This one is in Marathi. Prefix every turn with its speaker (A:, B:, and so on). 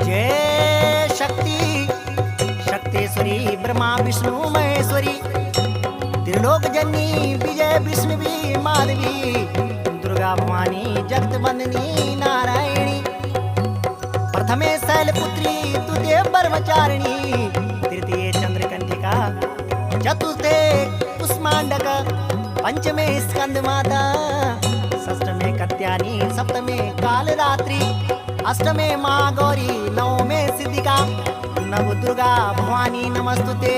A: जय शक्ती शक्तेश्वरी ब्रह्मा विष्णु महेश्वरी त्रिलोकजननी विजय विष्णुवी माधवी दुर्गा भवानी जगतवंदनी नारायणी प्रथमे शैलपुत्री द्वितीय ब्रह्मचारिणी तृतीये चंद्रकंठिका चतुर्थे कुष्मांडक पंचमे स्कंदमाता षष्ठमे कत्यानी सप्तमे कालरात्रि अष्टमे माँ गौरी नवमे सिद्धिका नव दुर्गा भवानी नमस्तुते।